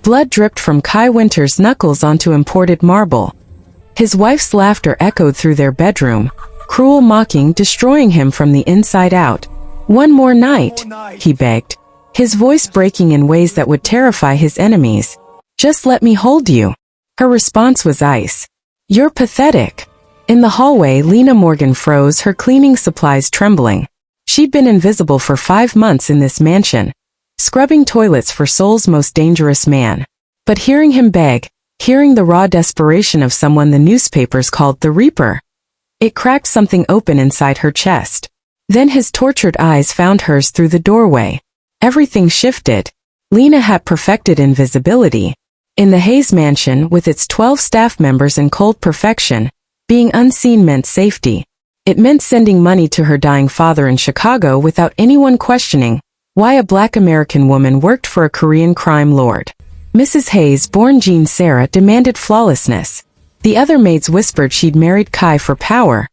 Blood dripped from Kai Winter's knuckles onto imported marble. His wife's laughter echoed through their bedroom, cruel mocking, destroying him from the inside out. "One more night," he begged, his voice breaking in ways that would terrify his enemies. "Just let me hold you." Her response was ice. "You're pathetic." In the hallway, Lena Morgan froze, her cleaning supplies trembling. She'd been invisible for 5 months in this mansion, scrubbing toilets for Seoul's most dangerous man. But hearing him beg, hearing the raw desperation of someone the newspapers called the Reaper, it cracked something open inside her chest. Then his tortured eyes found hers through the doorway. Everything shifted. Lena had perfected invisibility. In the Hayes mansion, with its 12 staff members in cold perfection, being unseen meant safety. It meant sending money to her dying father in Chicago without anyone questioning why a Black American woman worked for a Korean crime lord. Mrs. Hayes, born Jean Sarah, demanded flawlessness. The other maids whispered she'd married Kai for power,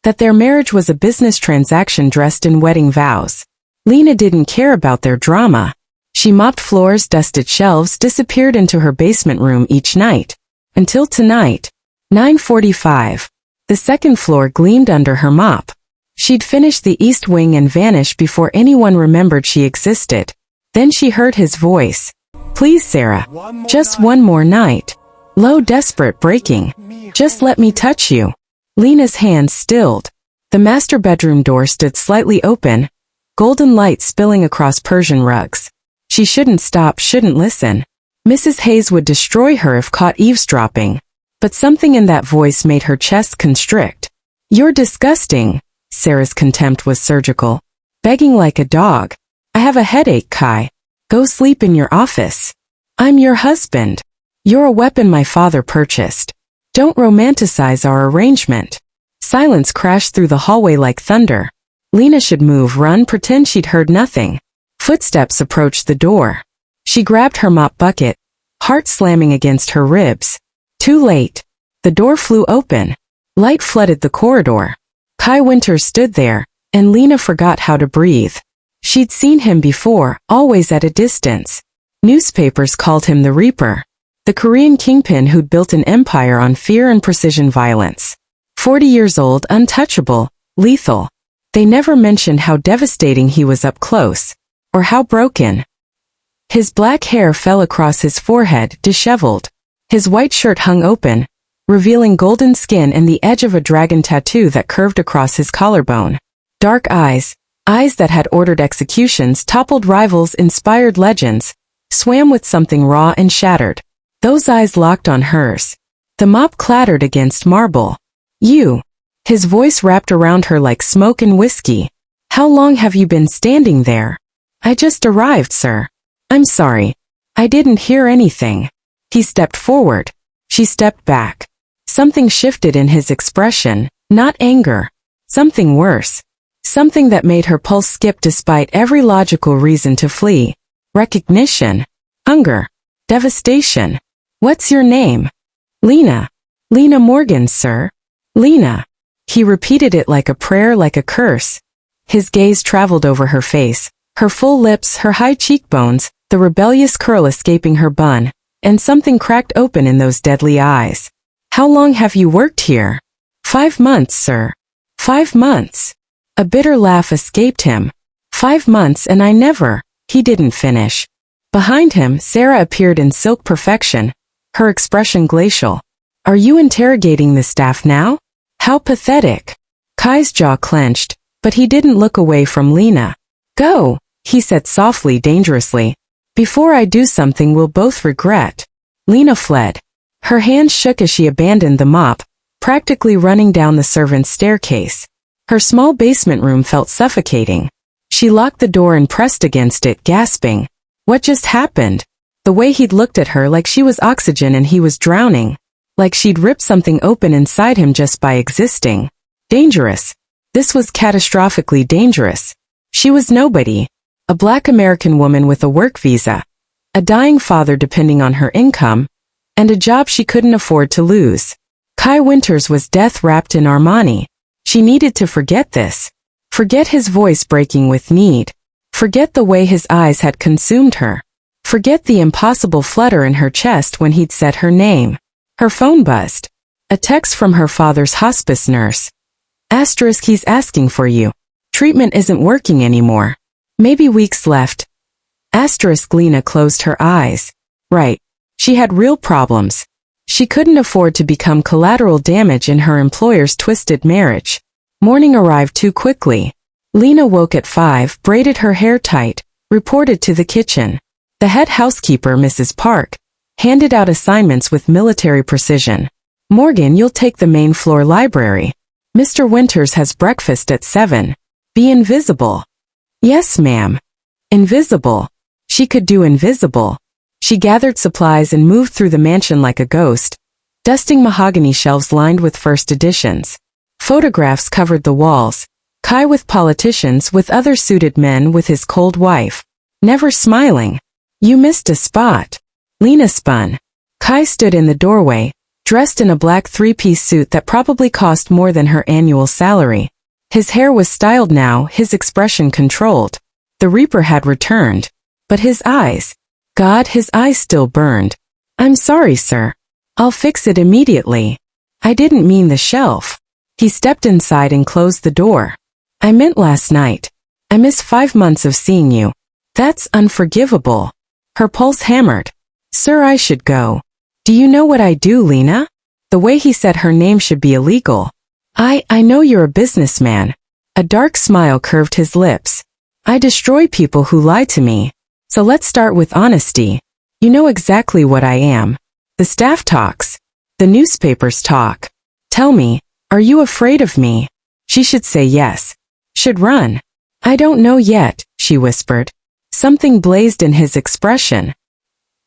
that their marriage was a business transaction dressed in wedding vows. Lena didn't care about their drama. She mopped floors, dusted shelves, disappeared into her basement room each night. Until tonight. 9:45. The second floor gleamed under her mop. She'd finished the east wing and vanish before anyone remembered she existed. Then she heard his voice. "Please, Sarah. Just one more night." Low, desperate, breaking. "Just let me touch you." Lena's hands stilled. The master bedroom door stood slightly open, golden light spilling across Persian rugs. She shouldn't stop, shouldn't listen. Mrs. Hayes would destroy her if caught eavesdropping. But something in that voice made her chest constrict. "You're disgusting." Sarah's contempt was surgical. "Begging like a dog. I have a headache, Kai. Go sleep in your office. I'm your husband. You're a weapon my father purchased. Don't romanticize our arrangement." Silence crashed through the hallway like thunder. Lena should move, run, pretend she'd heard nothing. Footsteps approached the door. She grabbed her mop bucket, heart slamming against her ribs. Too late. The door flew open. Light flooded the corridor. Kai Winters stood there, and Lena forgot how to breathe. She'd seen him before, always at a distance. Newspapers called him the Reaper, the Korean kingpin who'd built an empire on fear and precision violence. 40 years old, untouchable, lethal. They never mentioned how devastating he was up close, or how broken. His black hair fell across his forehead, disheveled. His white shirt hung open, revealing golden skin and the edge of a dragon tattoo that curved across his collarbone. Dark eyes, eyes that had ordered executions, toppled rivals, inspired legends, swam with something raw and shattered. Those eyes locked on hers. The mop clattered against marble. "You." His voice wrapped around her like smoke and whiskey. "How long have you been standing there?" "I just arrived, sir." "I'm sorry. I didn't hear anything." He stepped forward. She stepped back. Something shifted in his expression, not anger. Something worse. Something that made her pulse skip despite every logical reason to flee. Recognition. Hunger. Devastation. "What's your name?" "Lena." "Lena Morgan, sir." "Lena." He repeated it like a prayer, like a curse. His gaze traveled over her face, her full lips, her high cheekbones, the rebellious curl escaping her bun, and something cracked open in those deadly eyes. "How long have you worked here?" "5 months, sir." "5 months." A bitter laugh escaped him. "5 months and I never." He didn't finish. Behind him, Sarah appeared in silk perfection, her expression glacial. "Are you interrogating the staff now?" "How pathetic." Kai's jaw clenched, but he didn't look away from Lena. "Go," he said softly, dangerously. "Before I do something we'll both regret." Lena fled. Her hands shook as she abandoned the mop, practically running down the servants' staircase. Her small basement room felt suffocating. She locked the door and pressed against it, gasping. What just happened? The way he'd looked at her, like she was oxygen and he was drowning. Like she'd ripped something open inside him just by existing. Dangerous. This was catastrophically dangerous. She was nobody. A Black American woman with a work visa. A dying father depending on her income. And a job she couldn't afford to lose. Kai Winters was death wrapped in Armani. She needed to forget this. Forget his voice breaking with need. Forget the way his eyes had consumed her. Forget the impossible flutter in her chest when he'd said her name. Her phone buzzed. A text from her father's hospice nurse. Asterisk, he's asking for you. Treatment isn't working anymore. Maybe weeks left. Asterisk, Lena closed her eyes. Right. She had real problems. She couldn't afford to become collateral damage in her employer's twisted marriage. Morning arrived too quickly. Lena woke at 5, braided her hair tight, reported to the kitchen. The head housekeeper, Mrs. Park, handed out assignments with military precision. Morgan, you'll take the main floor library. Mr. Winters has breakfast at 7. Be invisible. Yes, ma'am. Invisible. She could do invisible. She gathered supplies and moved through the mansion like a ghost, dusting mahogany shelves lined with first editions. Photographs covered the walls. Kai with politicians, with other suited men, with his cold wife. Never smiling. You missed a spot. Lena spun. Kai stood in the doorway, dressed in a black three-piece suit that probably cost more than her annual salary. His hair was styled now, his expression controlled. The Reaper had returned. But his eyes. God, his eyes still burned. I'm sorry, sir. I'll fix it immediately. I didn't mean the shelf. He stepped inside and closed the door. I meant last night. I miss 5 months of seeing you. That's unforgivable. Her pulse hammered. Sir, I should go. Do you know what I do, Lena? The way he said her name should be illegal. I know you're a businessman. A dark smile curved his lips. I destroy people who lie to me. So let's start with honesty. You know exactly what I am. The staff talks. The newspapers talk. Tell me, are you afraid of me? She should say yes. Should run. I don't know yet, she whispered. Something blazed in his expression.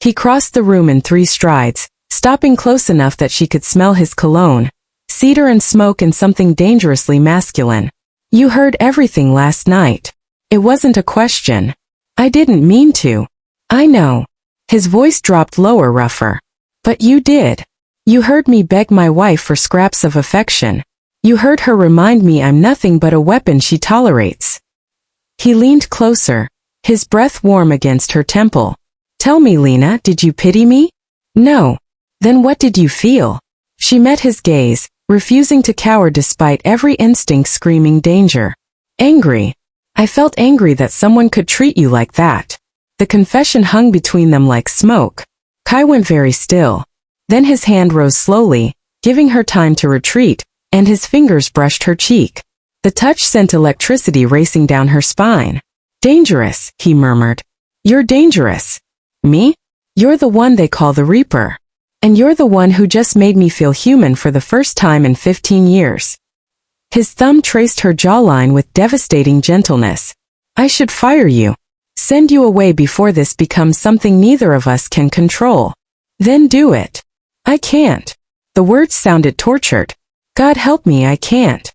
He crossed the room in 3 strides, stopping close enough that she could smell his cologne, cedar and smoke and something dangerously masculine. You heard everything last night. It wasn't a question. I didn't mean to. I know. His voice dropped lower, rougher. But you did. You heard me beg my wife for scraps of affection. You heard her remind me I'm nothing but a weapon she tolerates. He leaned closer, his breath warm against her temple. Tell me, Lena, did you pity me? No. Then what did you feel? She met his gaze, refusing to cower despite every instinct screaming danger. Angry. I felt angry that someone could treat you like that. The confession hung between them like smoke. Kai went very still. Then his hand rose slowly, giving her time to retreat, and his fingers brushed her cheek. The touch sent electricity racing down her spine. Dangerous, he murmured. You're dangerous. Me? You're the one they call the Reaper. And you're the one who just made me feel human for the first time in 15 years. His thumb traced her jawline with devastating gentleness. I should fire you. Send you away before this becomes something neither of us can control. Then do it. I can't. The words sounded tortured. God help me, I can't.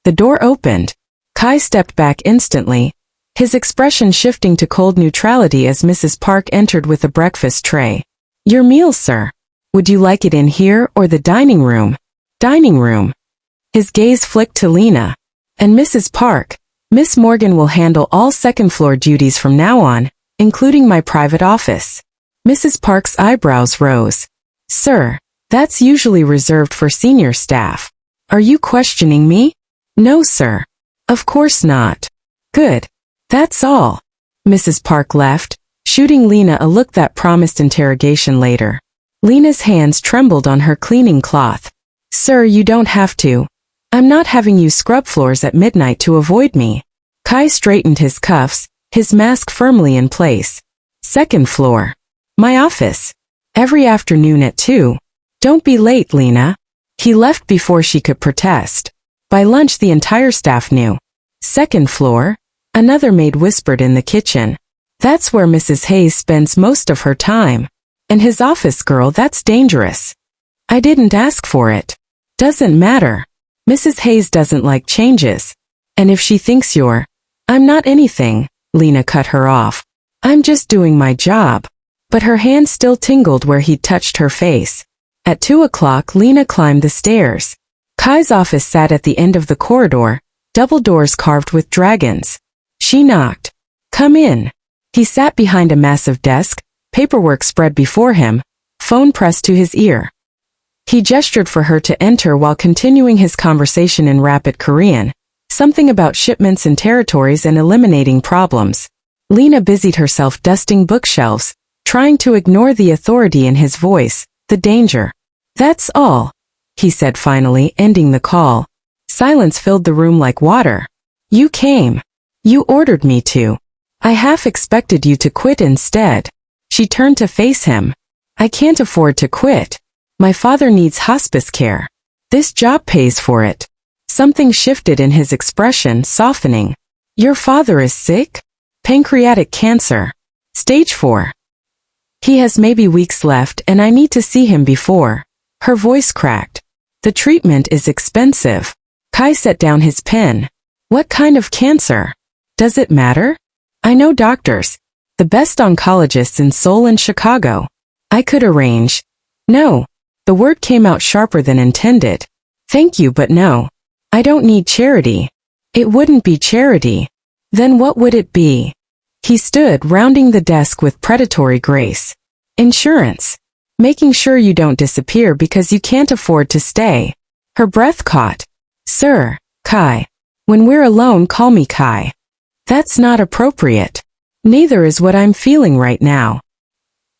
The door opened. Kai stepped back instantly, his expression shifting to cold neutrality as Mrs. Park entered with a breakfast tray. Your meal, sir. Would you like it in here or the dining room? Dining room. His gaze flicked to Lena. And Mrs. Park, Miss Morgan will handle all second-floor duties from now on, including my private office. Mrs. Park's eyebrows rose. Sir, that's usually reserved for senior staff. Are you questioning me? No, sir. Of course not. Good. That's all. Mrs. Park left, shooting Lena a look that promised interrogation later. Lena's hands trembled on her cleaning cloth. Sir, you don't have to. I'm not having you scrub floors at midnight to avoid me. Kai straightened his cuffs, his mask firmly in place. Second floor. My office. Every afternoon at 2. Don't be late, Lena. He left before she could protest. By lunch the entire staff knew. Second floor? Another maid whispered in the kitchen. That's where Mrs. Hayes spends most of her time. And his office girl, that's dangerous. I didn't ask for it. Doesn't matter. Mrs. Hayes doesn't like changes. And if she thinks I'm not anything, Lena cut her off. I'm just doing my job. But her hand still tingled where he'd touched her face. At 2 o'clock, Lena climbed the stairs. Kai's office sat at the end of the corridor, double doors carved with dragons. She knocked. Come in. He sat behind a massive desk, Paperwork spread before him, phone pressed to his ear. He gestured for her to enter while continuing his conversation in rapid Korean, something about shipments and territories and eliminating problems. Lena busied herself dusting bookshelves, trying to ignore the authority in his voice, the danger. That's all, he said finally, ending the call. Silence filled the room like water. You came. You ordered me to. I half expected you to quit instead. She turned to face him. I can't afford to quit. My father needs hospice care. This job pays for it. Something shifted in his expression, softening. Your father is sick? Pancreatic cancer. Stage 4. He has maybe weeks left and I need to see him before. Her voice cracked. The treatment is expensive. Kai set down his pen. What kind of cancer? Does it matter? I know doctors. The best oncologists in Seoul and Chicago. I could arrange. No. The word came out sharper than intended. Thank you, but no. I don't need charity. It wouldn't be charity. Then what would it be? He stood rounding the desk with predatory grace. Insurance. Making sure you don't disappear because you can't afford to stay. Her breath caught. Sir, Kai. When we're alone, call me Kai. That's not appropriate. Neither is what I'm feeling right now.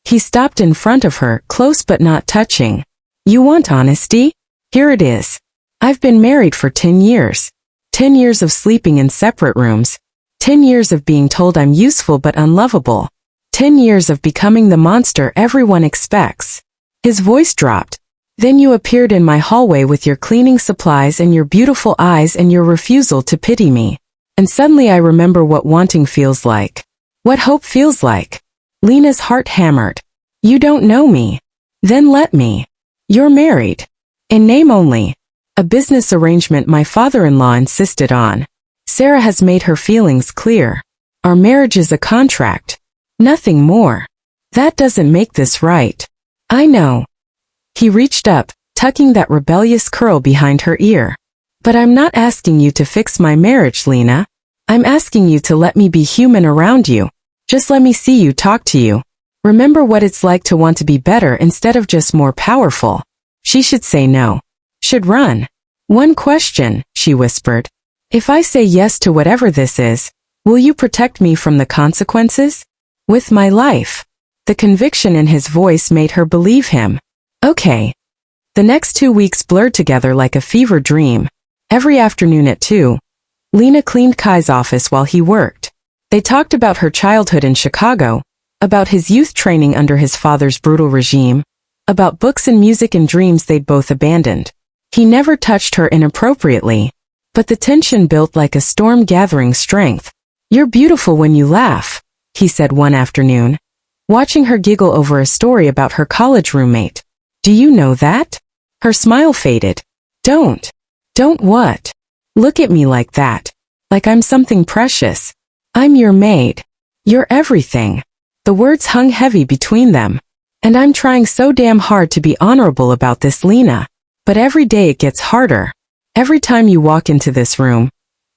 He stopped in front of her, close but not touching. You want honesty? Here it is. I've been married for 10 years. 10 years of sleeping in separate rooms. 10 years of being told I'm useful but unlovable. 10 years of becoming the monster everyone expects. His voice dropped. Then you appeared in my hallway with your cleaning supplies and your beautiful eyes and your refusal to pity me. And suddenly I remember what wanting feels like. What hope feels like. Lena's heart hammered. You don't know me. Then let me. You're married. In name only. A business arrangement my father-in-law insisted on. Sarah has made her feelings clear. Our marriage is a contract. Nothing more. That doesn't make this right. I know. He reached up, tucking that rebellious curl behind her ear. But I'm not asking you to fix my marriage, Lena. I'm asking you to let me be human around you. Just let me see you, talk to you. Remember what it's like to want to be better instead of just more powerful. She should say no. Should run. One question, she whispered. If I say yes to whatever this is, will you protect me from the consequences? With my life. The conviction in his voice made her believe him. Okay. The next 2 weeks blurred together like a fever dream. Every afternoon at 2, Lena cleaned Kai's office while he worked. They talked about her childhood in Chicago, about his youth training under his father's brutal regime, about books and music and dreams they'd both abandoned. He never touched her inappropriately, but the tension built like a storm gathering strength. You're beautiful when you laugh, he said one afternoon, watching her giggle over a story about her college roommate. Do you know that? Her smile faded. Don't. Don't what? Look at me like that. Like I'm something precious. I'm your maid. You're everything. The words hung heavy between them. And I'm trying so damn hard to be honorable about this, Lena. But every day it gets harder. Every time you walk into this room,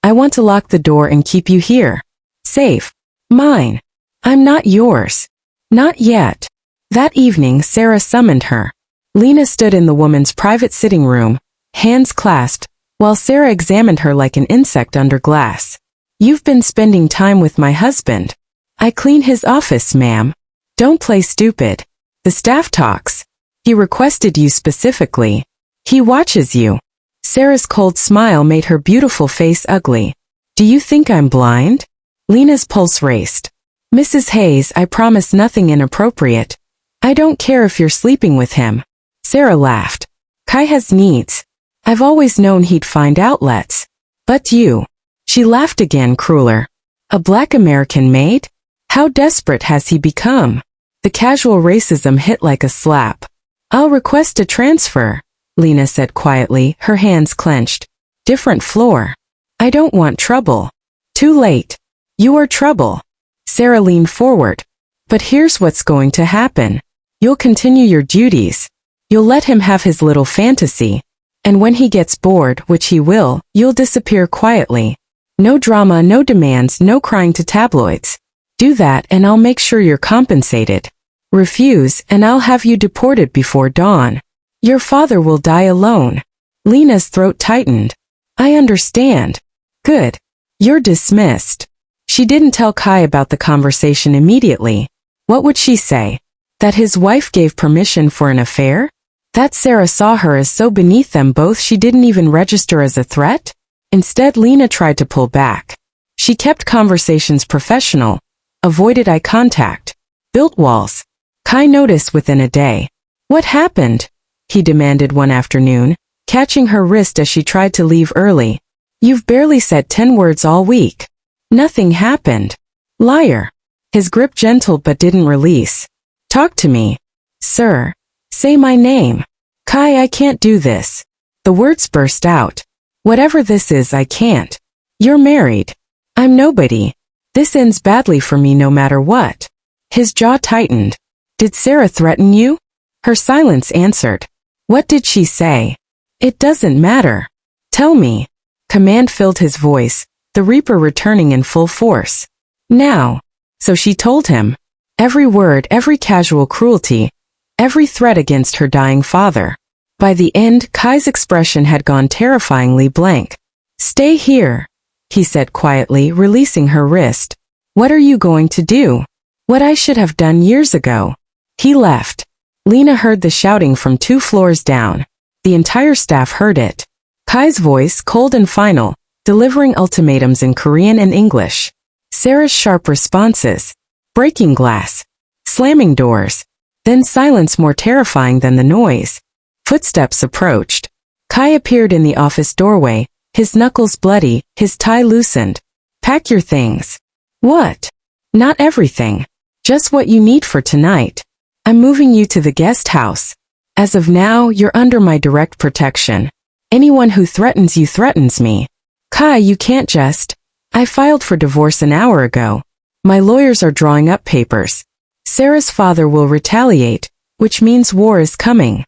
I want to lock the door and keep you here. Safe. Mine. I'm not yours. Not yet. That evening, Sarah summoned her. Lena stood in the woman's private sitting room, hands clasped, while Sarah examined her like an insect under glass. You've been spending time with my husband. I clean his office, ma'am. Don't play stupid. The staff talks. He requested you specifically. He watches you. Sarah's cold smile made her beautiful face ugly. Do you think I'm blind? Lena's pulse raced. Mrs. Hayes, I promise nothing inappropriate. I don't care if you're sleeping with him. Sarah laughed. Kai has needs. I've always known he'd find outlets. But you. She laughed again, crueler. A black American maid? How desperate has he become? The casual racism hit like a slap. I'll request a transfer, Lena said quietly, her hands clenched. Different floor. I don't want trouble. Too late. You are trouble. Sarah leaned forward. But here's what's going to happen. You'll continue your duties. You'll let him have his little fantasy. And when he gets bored, which he will, you'll disappear quietly. No drama, no demands, no crying to tabloids. Do that and I'll make sure you're compensated. Refuse and I'll have you deported before dawn. Your father will die alone. Lena's throat tightened. I understand. Good. You're dismissed. She didn't tell Kai about the conversation immediately. What would she say? That his wife gave permission for an affair? That Sarah saw her as so beneath them both she didn't even register as a threat? Instead, Lena tried to pull back. She kept conversations professional, avoided eye contact, built walls. Kai noticed within a day. What happened? He demanded one afternoon, catching her wrist as she tried to leave early. You've barely said 10 words all week. Nothing happened. Liar. His grip gentled but didn't release. Talk to me. Sir. Say my name. Kai, I can't do this. The words burst out. Whatever this is, I can't. You're married. I'm nobody. This ends badly for me no matter what. His jaw tightened. Did Sarah threaten you? Her silence answered. What did she say? It doesn't matter. Tell me. Command filled his voice, the Reaper returning in full force. Now. So she told him. Every word, every casual cruelty, every threat against her dying father. By the end, Kai's expression had gone terrifyingly blank. Stay here, he said quietly, releasing her wrist. What are you going to do? What I should have done years ago. He left. Lena heard the shouting from 2 floors down. The entire staff heard it. Kai's voice, cold and final, delivering ultimatums in Korean and English. Sarah's sharp responses. Breaking glass. Slamming doors. Then silence more terrifying than the noise. Footsteps approached. Kai appeared in the office doorway, his knuckles bloody, his tie loosened. Pack your things. What? Not everything. Just what you need for tonight. I'm moving you to the guest house. As of now, you're under my direct protection. Anyone who threatens you threatens me. Kai, you can't just. I filed for divorce an hour ago. My lawyers are drawing up papers. Sarah's father will retaliate, which means war is coming.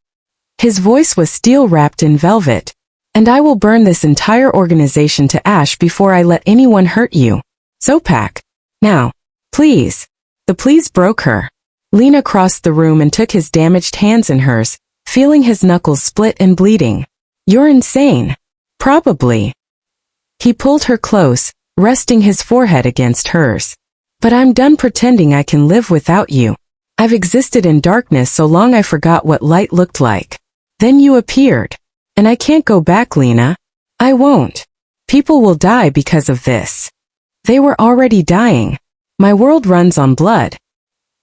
His voice was steel wrapped in velvet. And I will burn this entire organization to ash before I let anyone hurt you. So pack. Now. Please. The please broke her. Lena crossed the room and took his damaged hands in hers, feeling his knuckles split and bleeding. You're insane. Probably. He pulled her close, resting his forehead against hers. But I'm done pretending I can live without you. I've existed in darkness so long I forgot what light looked like. Then you appeared. And I can't go back, Lena. I won't. People will die because of this. They were already dying. My world runs on blood.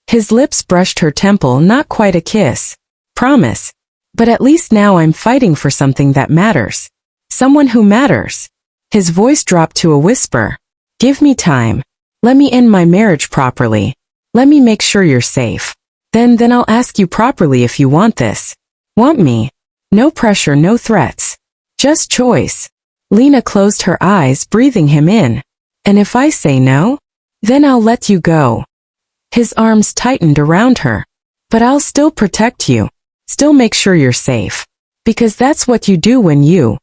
His lips brushed her temple, not quite a kiss. Promise. But at least now I'm fighting for something that matters. Someone who matters. His voice dropped to a whisper. Give me time. Let me end my marriage properly. Let me make sure you're safe. Then I'll ask you properly if you want this. Want me? No pressure, no threats. Just choice. Lena closed her eyes, breathing him in. And if I say no? Then I'll let you go. His arms tightened around her. But I'll still protect you. Still make sure you're safe. Because that's what you do when you...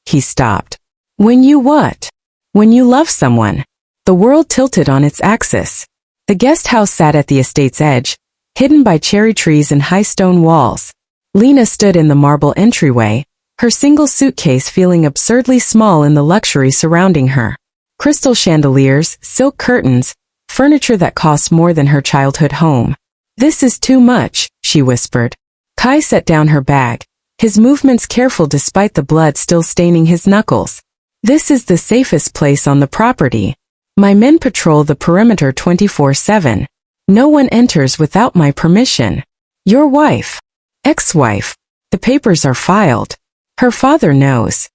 He stopped. When you what? When you love someone. The world tilted on its axis. The guest house sat at the estate's edge, hidden by cherry trees and high stone walls. Lena stood in the marble entryway, her single suitcase feeling absurdly small in the luxury surrounding her. Crystal chandeliers, silk curtains, furniture that cost more than her childhood home. This is too much, she whispered. Kai set down her bag, his movements careful despite the blood still staining his knuckles. This is the safest place on the property. My men patrol the perimeter 24/7. No one enters without my permission. Your wife. Ex-wife. The papers are filed. Her father knows.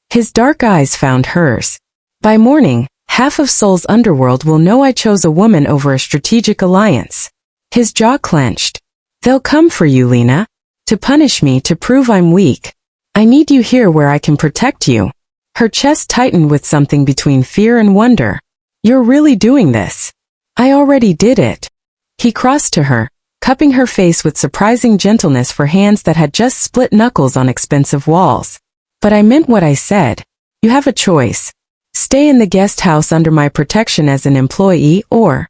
His dark eyes found hers. By morning, half of Seoul's underworld will know I chose a woman over a strategic alliance. His jaw clenched. They'll come for you, Lena. To punish me, to prove I'm weak. I need you here where I can protect you. Her chest tightened with something between fear and wonder. You're really doing this. I already did it. He crossed to her, cupping her face with surprising gentleness for hands that had just split knuckles on expensive walls. But I meant what I said. You have a choice. Stay in the guest house under my protection as an employee or...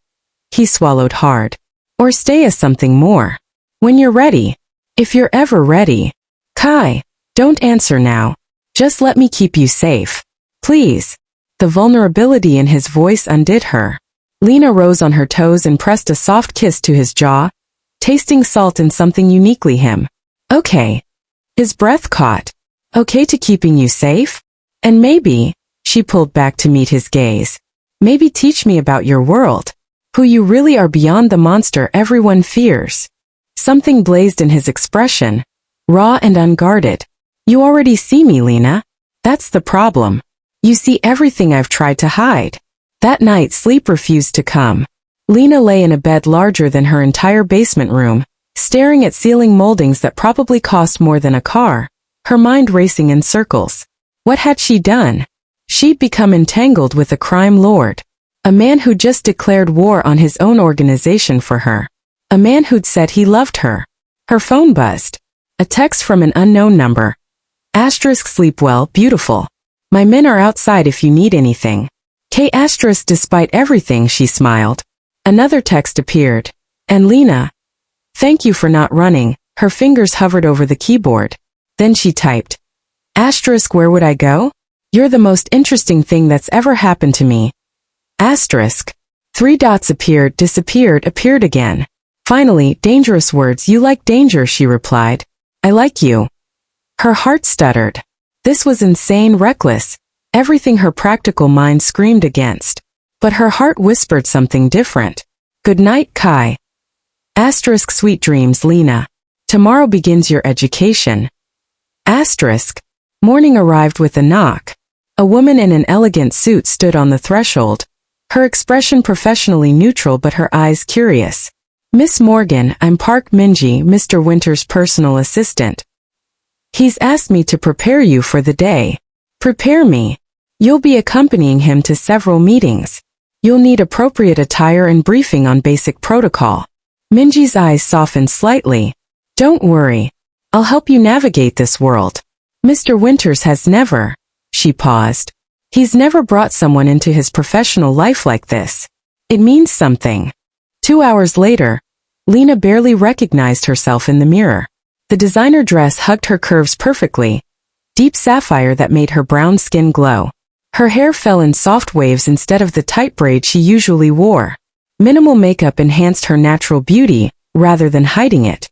He swallowed hard. Or stay as something more. When you're ready. If you're ever ready. Kai, don't answer now. Just let me keep you safe. Please. The vulnerability in his voice undid her. Lena rose on her toes and pressed a soft kiss to his jaw, tasting salt and something uniquely him. Okay. His breath caught. Okay to keeping you safe? And maybe, she pulled back to meet his gaze. Maybe teach me about your world. Who you really are beyond the monster everyone fears. Something blazed in his expression, raw and unguarded. You already see me, Lena. That's the problem. You see everything I've tried to hide. That night sleep refused to come. Lena lay in a bed larger than her entire basement room, staring at ceiling moldings that probably cost more than a car, her mind racing in circles. What had she done? She'd become entangled with a crime lord. A man who just declared war on his own organization for her. A man who'd said he loved her. Her phone buzzed. A text from an unknown number. Asterisk sleep well, beautiful. My men are outside if you need anything. K asterisk despite everything, she smiled. Another text appeared. And Lena. Thank you for not running. Her fingers hovered over the keyboard. Then she typed. Asterisk where would I go? You're the most interesting thing that's ever happened to me. Asterisk. 3 dots appeared, disappeared, appeared again. Finally, dangerous words. You like danger, she replied. I like you. Her heart stuttered. This was insane, reckless. Everything her practical mind screamed against. But her heart whispered something different. Good night, Kai. Asterisk sweet dreams, Lena. Tomorrow begins your education. Asterisk. Morning arrived with a knock. A woman in an elegant suit stood on the threshold. Her expression professionally neutral but her eyes curious. Miss Morgan, I'm Park Minji, Mr. Winter's personal assistant. He's asked me to prepare you for the day. Prepare me. You'll be accompanying him to several meetings. You'll need appropriate attire and briefing on basic protocol. Minji's eyes softened slightly. Don't worry. I'll help you navigate this world. Mr. Winters has never. She paused. He's never brought someone into his professional life like this. It means something. 2 hours later, Lena barely recognized herself in the mirror. The designer dress hugged her curves perfectly, deep sapphire that made her brown skin glow. Her hair fell in soft waves instead of the tight braid she usually wore. Minimal makeup enhanced her natural beauty, rather than hiding it.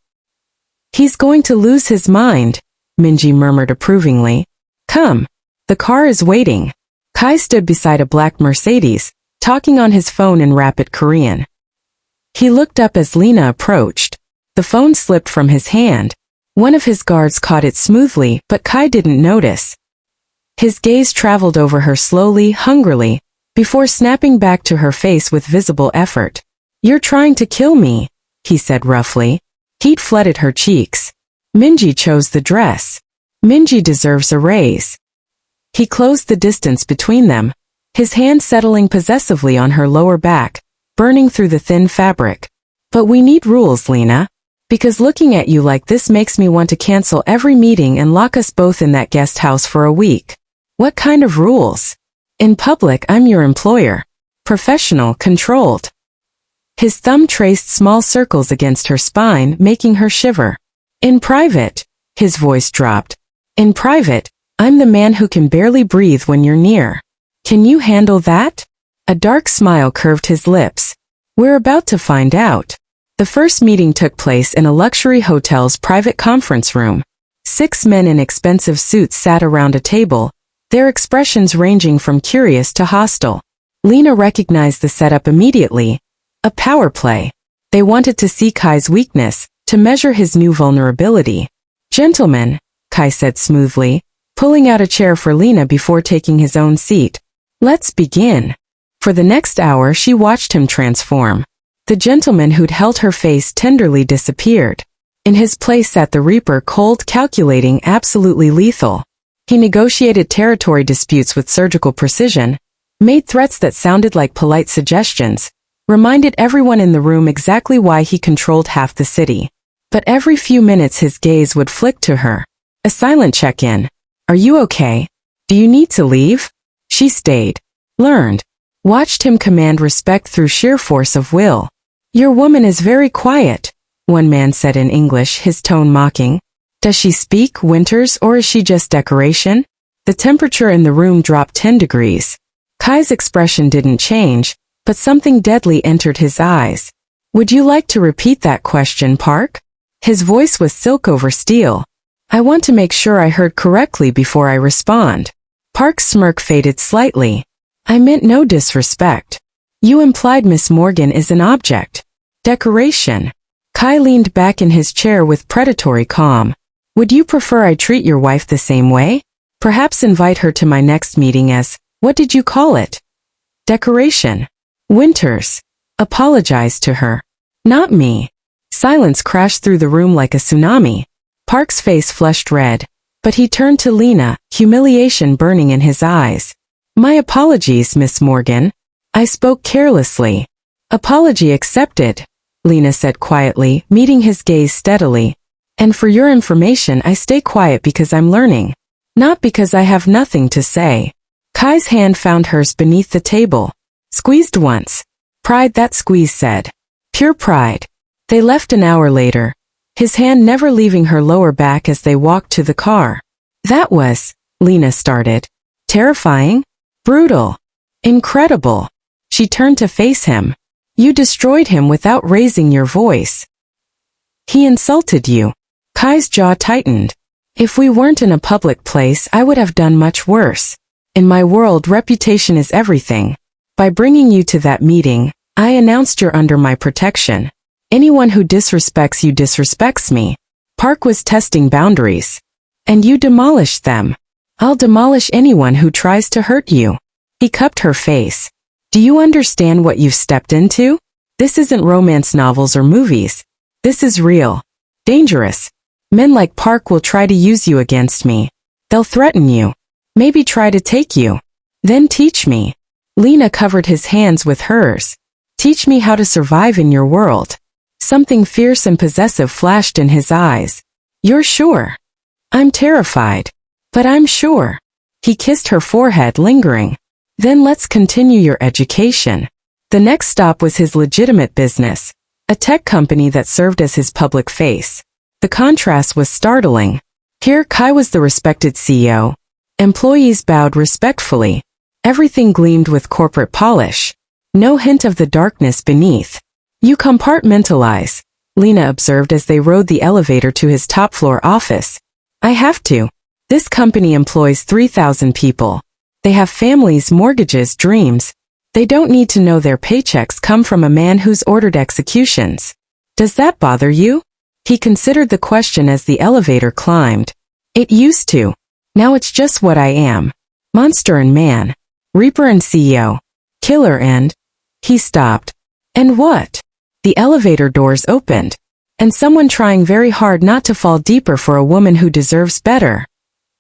He's going to lose his mind, Minji murmured approvingly. Come. The car is waiting. Kai stood beside a black Mercedes, talking on his phone in rapid Korean. He looked up as Lena approached. The phone slipped from his hand. One of his guards caught it smoothly, but Kai didn't notice. His gaze traveled over her slowly, hungrily, before snapping back to her face with visible effort. You're trying to kill me, he said roughly. Heat flooded her cheeks. Minji chose the dress. Minji deserves a raise. He closed the distance between them, his hand settling possessively on her lower back, burning through the thin fabric. But we need rules, Lena. Because looking at you like this makes me want to cancel every meeting and lock us both in that guest house for a week. What kind of rules? In public, I'm your employer. Professional, controlled. His thumb traced small circles against her spine, making her shiver. In private, his voice dropped. In private, I'm the man who can barely breathe when you're near. Can you handle that? A dark smile curved his lips. We're about to find out. The first meeting took place in a luxury hotel's private conference room. 6 men in expensive suits sat around a table, their expressions ranging from curious to hostile. Lena recognized the setup immediately. A power play. They wanted to see Kai's weakness, to measure his new vulnerability. Gentlemen, Kai said smoothly, pulling out a chair for Lena before taking his own seat. Let's begin. For the next hour she watched him transform. The gentleman who'd held her face tenderly disappeared. In his place sat the Reaper, cold, calculating, absolutely lethal. He negotiated territory disputes with surgical precision, made threats that sounded like polite suggestions, reminded everyone in the room exactly why he controlled half the city. But every few minutes his gaze would flick to her. A silent check-in. Are you okay? Do you need to leave? She stayed. Learned. Watched him command respect through sheer force of will. Your woman is very quiet, one man said in English, his tone mocking. Does she speak, Winters, or is she just decoration? The temperature in the room dropped 10 degrees. Kai's expression didn't change, but something deadly entered his eyes. Would you like to repeat that question, Park? His voice was silk over steel. I want to make sure I heard correctly before I respond. Park's smirk faded slightly. I meant no disrespect. You implied Miss Morgan is an object. Decoration. Kai leaned back in his chair with predatory calm. Would you prefer I treat your wife the same way? Perhaps invite her to my next meeting as, what did you call it? Decoration. Winters. Apologize to her. Not me. Silence crashed through the room like a tsunami. Park's face flushed red, but he turned to Lena, humiliation burning in his eyes. My apologies, Miss Morgan. I spoke carelessly. Apology accepted, Lena said quietly, meeting his gaze steadily. And for your information, I stay quiet because I'm learning. Not because I have nothing to say. Kai's hand found hers beneath the table. Squeezed once. Pride, that squeeze said. Pure pride. They left an hour later, his hand never leaving her lower back as they walked to the car. That was, Lena started. Terrifying? Brutal. Incredible. She turned to face him. You destroyed him without raising your voice. He insulted you. Kai's jaw tightened. If we weren't in a public place, I would have done much worse. In my world, reputation is everything. By bringing you to that meeting, I announced you're under my protection. Anyone who disrespects you disrespects me. Park was testing boundaries. And you demolished them. I'll demolish anyone who tries to hurt you. He cupped her face. Do you understand what you've stepped into? This isn't romance novels or movies. This is real. Dangerous. Men like Park will try to use you against me. They'll threaten you. Maybe try to take you. Then teach me. Lena covered his hands with hers. Teach me how to survive in your world. Something fierce and possessive flashed in his eyes. You're sure? I'm terrified. But I'm sure. He kissed her forehead, lingering. Then let's continue your education. The next stop was his legitimate business, a tech company that served as his public face. The contrast was startling. Here Kai was the respected CEO. Employees bowed respectfully. Everything gleamed with corporate polish. No hint of the darkness beneath. You compartmentalize, Lena observed as they rode the elevator to his top-floor office. I have to. This company employs 3,000 people. They have families, mortgages, dreams. They don't need to know their paychecks come from a man who's ordered executions. Does that bother you? He considered the question as the elevator climbed. It used to. Now it's just what I am. Monster and man. Reaper and CEO. Killer and... He stopped. And what? The elevator doors opened. And someone trying very hard not to fall deeper for a woman who deserves better.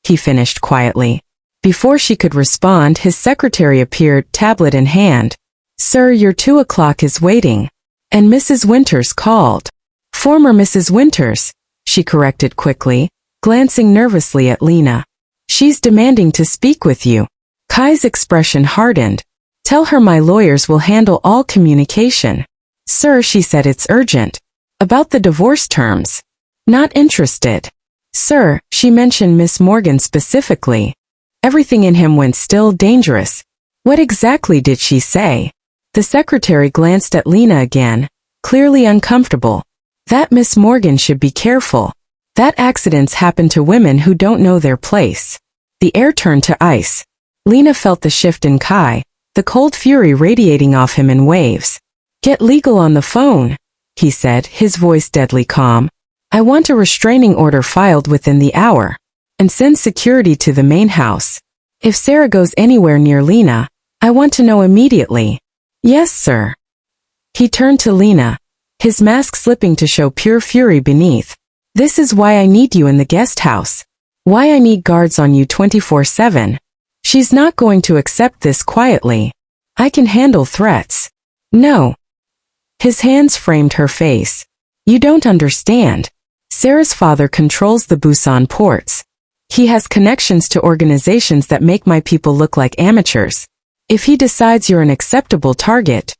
He finished quietly. Before she could respond, his secretary appeared, tablet in hand. Sir, your 2 o'clock is waiting. And Mrs. Winters called. Former Mrs. Winters, she corrected quickly, glancing nervously at Lena. She's demanding to speak with you. Kai's expression hardened. Tell her my lawyers will handle all communication. Sir, she said, it's urgent. About the divorce terms. Not interested. Sir, she mentioned Miss Morgan specifically. Everything in him went still. Dangerous. What exactly did she say? The secretary glanced at Lena again, clearly uncomfortable. That Miss Morgan should be careful. That accidents happen to women who don't know their place. The air turned to ice. Lena felt the shift in Kai, the cold fury radiating off him in waves. Get legal on the phone, he said, his voice deadly calm. I want a restraining order filed within the hour. And send security to the main house. If Sarah goes anywhere near Lena, I want to know immediately. Yes, sir. He turned to Lena, his mask slipping to show pure fury beneath. This is why I need you in the guest house. Why I need guards on you 24/7. She's not going to accept this quietly. I can handle threats. No. His hands framed her face. You don't understand. Sarah's father controls the Busan ports. He has connections to organizations that make my people look like amateurs. If he decides you're an acceptable target,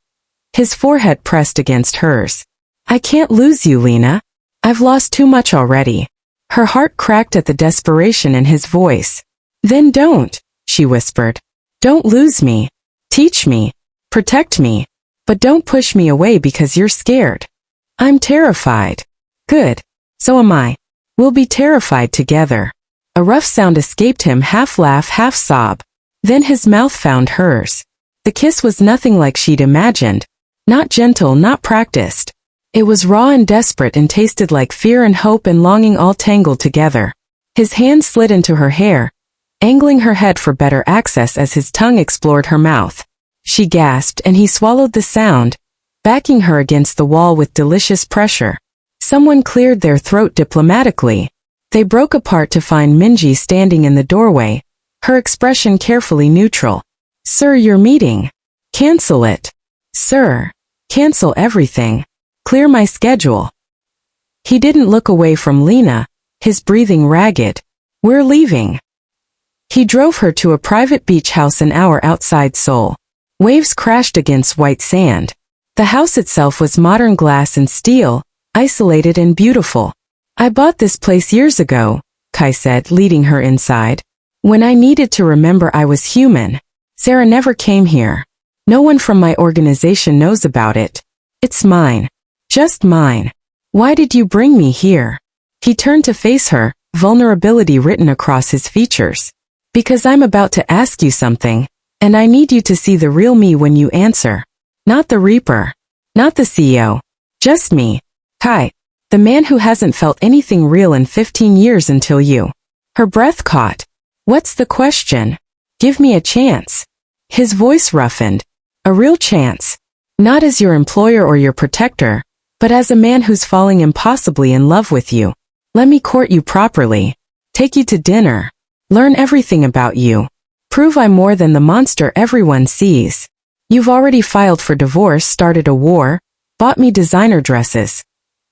his forehead pressed against hers. I can't lose you, Lena. I've lost too much already. Her heart cracked at the desperation in his voice. Then don't, she whispered. Don't lose me. Teach me. Protect me. But don't push me away because you're scared. I'm terrified. Good. So am I. We'll be terrified together. A rough sound escaped him, half laugh, half sob. Then his mouth found hers. The kiss was nothing like she'd imagined. Not gentle, not practiced. It was raw and desperate and tasted like fear and hope and longing all tangled together. His hand slid into her hair, angling her head for better access as his tongue explored her mouth. She gasped and he swallowed the sound, backing her against the wall with delicious pressure. Someone cleared their throat diplomatically. They broke apart to find Minji standing in the doorway, her expression carefully neutral. Sir, your meeting. Cancel it. Sir. Cancel everything. Clear my schedule. He didn't look away from Lena, his breathing ragged. We're leaving. He drove her to a private beach house an hour outside Seoul. Waves crashed against white sand. The house itself was modern glass and steel, isolated and beautiful. I bought this place years ago, Kai said, leading her inside. When I needed to remember I was human. Sarah never came here. No one from my organization knows about it. It's mine. Just mine. Why did you bring me here? He turned to face her, vulnerability written across his features. Because I'm about to ask you something, and I need you to see the real me when you answer. Not the Reaper. Not the CEO. Just me. Kai. The man who hasn't felt anything real in 15 years until you. Her breath caught. What's the question? Give me a chance. His voice roughened. A real chance. Not as your employer or your protector, but as a man who's falling impossibly in love with you. Let me court you properly. Take you to dinner. Learn everything about you. Prove I'm more than the monster everyone sees. You've already filed for divorce, started a war, bought me designer dresses.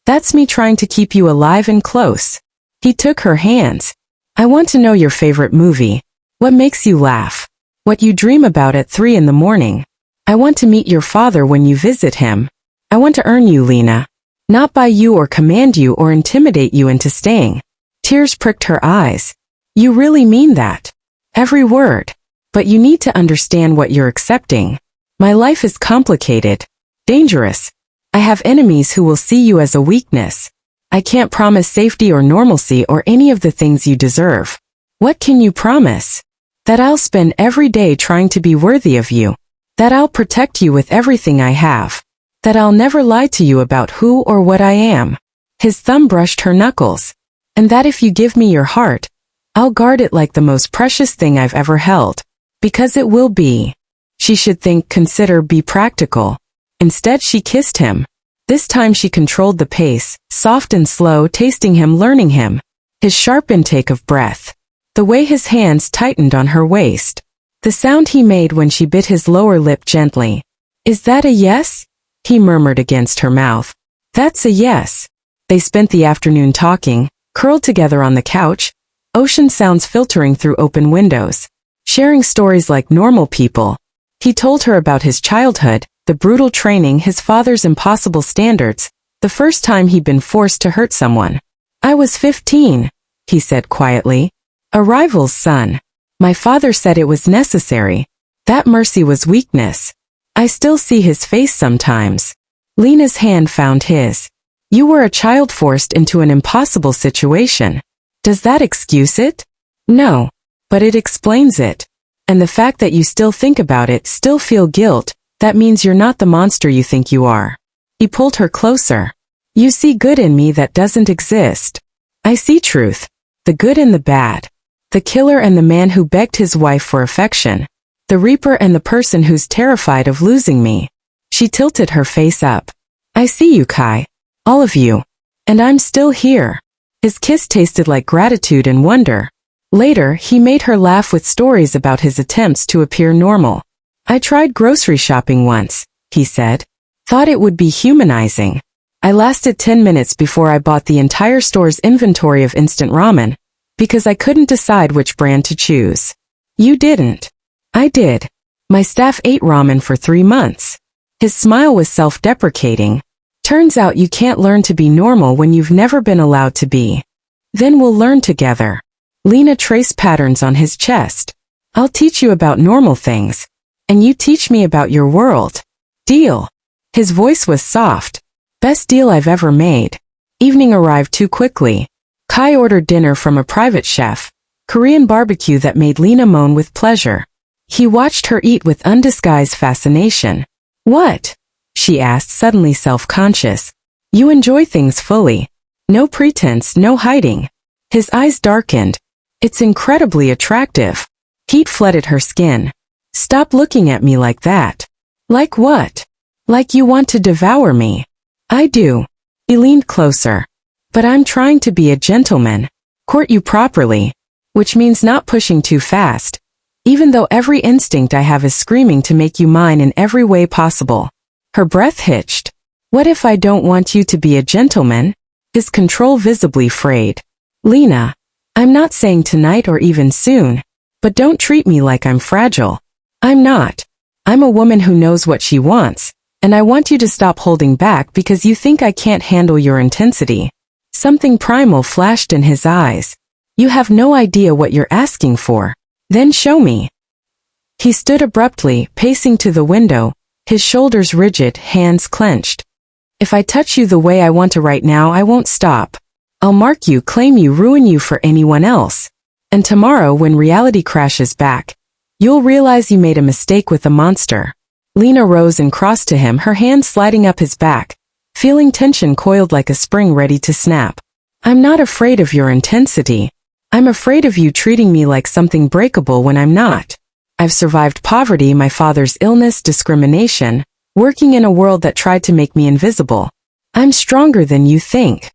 That's me trying to keep you alive and close. He took her hands. I want to know your favorite movie. What makes you laugh? What you dream about at 3 in the morning. I want to meet your father when you visit him. I want to earn you, Lena. Not buy you or command you or intimidate you into staying. Tears pricked her eyes. You really mean that? Every word. But you need to understand what you're accepting. My life is complicated. Dangerous. I have enemies who will see you as a weakness. I can't promise safety or normalcy or any of the things you deserve. What can you promise? That I'll spend every day trying to be worthy of you. That I'll protect you with everything I have. That I'll never lie to you about who or what I am. His thumb brushed her knuckles. And that if you give me your heart, I'll guard it like the most precious thing I've ever held. Because it will be. She should think, consider, be practical. Instead she kissed him. This time she controlled the pace, soft and slow, tasting him, learning him. His sharp intake of breath. The way his hands tightened on her waist. The sound he made when she bit his lower lip gently. Is that a yes? He murmured against her mouth. That's a yes. They spent the afternoon talking, curled together on the couch, ocean sounds filtering through open windows, sharing stories like normal people. He told her about his childhood, the brutal training, his father's impossible standards, the first time he'd been forced to hurt someone. I was 15, he said quietly. A rival's son. My father said it was necessary. That mercy was weakness. I still see his face sometimes. Lena's hand found his. You were a child forced into an impossible situation. Does that excuse it? No. But it explains it. And the fact that you still think about it, still feel guilt, that means you're not the monster you think you are. He pulled her closer. You see good in me that doesn't exist. I see truth. The good and the bad. The killer and the man who begged his wife for affection. The reaper and the person who's terrified of losing me. She tilted her face up. I see you, Kai. All of you. And I'm still here. His kiss tasted like gratitude and wonder. Later, he made her laugh with stories about his attempts to appear normal. I tried grocery shopping once, he said. Thought it would be humanizing. I lasted 10 minutes before I bought the entire store's inventory of instant ramen, because I couldn't decide which brand to choose. You didn't. I did. My staff ate ramen for 3 months. His smile was self-deprecating. Turns out you can't learn to be normal when you've never been allowed to be. Then we'll learn together. Lena traced patterns on his chest. I'll teach you about normal things. And you teach me about your world. Deal. His voice was soft. Best deal I've ever made. Evening arrived too quickly. Kai ordered dinner from a private chef. Korean barbecue that made Lena moan with pleasure. He watched her eat with undisguised fascination. What? She asked, suddenly self-conscious. You enjoy things fully. No pretense, no hiding. His eyes darkened. It's incredibly attractive. Heat flooded her skin. Stop looking at me like that. Like what? Like you want to devour me. I do. He leaned closer. But I'm trying to be a gentleman. Court you properly. Which means not pushing too fast. Even though every instinct I have is screaming to make you mine in every way possible. Her breath hitched. What if I don't want you to be a gentleman? His control visibly frayed. Lena, I'm not saying tonight or even soon. But don't treat me like I'm fragile. I'm not. I'm a woman who knows what she wants. And I want you to stop holding back because you think I can't handle your intensity. Something primal flashed in his eyes. You have no idea what you're asking for. Then show me. He stood abruptly, pacing to the window, his shoulders rigid, hands clenched. If I touch you the way I want to right now, I won't stop. I'll mark you, claim you, ruin you for anyone else. And tomorrow, when reality crashes back, you'll realize you made a mistake with a monster. Lena rose and crossed to him, her hand sliding up his back, feeling tension coiled like a spring ready to snap. I'm not afraid of your intensity. I'm afraid of you treating me like something breakable when I'm not. I've survived poverty, my father's illness, discrimination, working in a world that tried to make me invisible. I'm stronger than you think.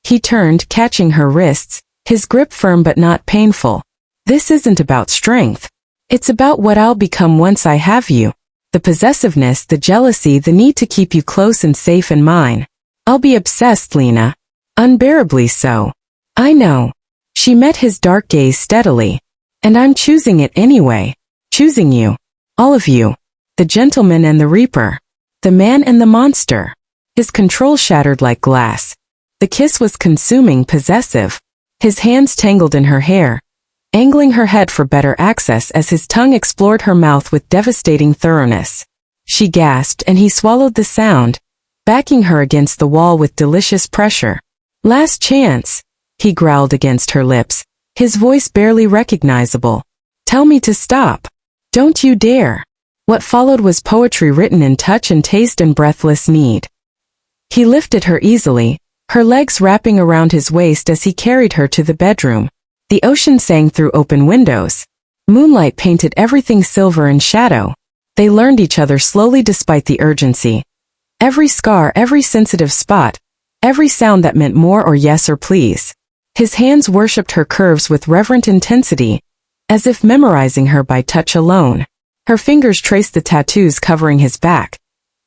He turned, catching her wrists, his grip firm but not painful. This isn't about strength. It's about what I'll become once I have you. The possessiveness, the jealousy, the need to keep you close and safe in mine. I'll be obsessed, Lena. Unbearably so. I know. She met his dark gaze steadily. And I'm choosing it anyway. Choosing you. All of you. The gentleman and the reaper. The man and the monster. His control shattered like glass. The kiss was consuming, possessive. His hands tangled in her hair, angling her head for better access as his tongue explored her mouth with devastating thoroughness. She gasped and he swallowed the sound, backing her against the wall with delicious pressure. Last chance, he growled against her lips, his voice barely recognizable. Tell me to stop. Don't you dare. What followed was poetry written in touch and taste and breathless need. He lifted her easily, her legs wrapping around his waist as he carried her to the bedroom. The ocean sang through open windows. Moonlight painted everything silver and shadow. They learned each other slowly despite the urgency. Every scar, every sensitive spot, every sound that meant more or yes or please. His hands worshipped her curves with reverent intensity, as if memorizing her by touch alone. Her fingers traced the tattoos covering his back.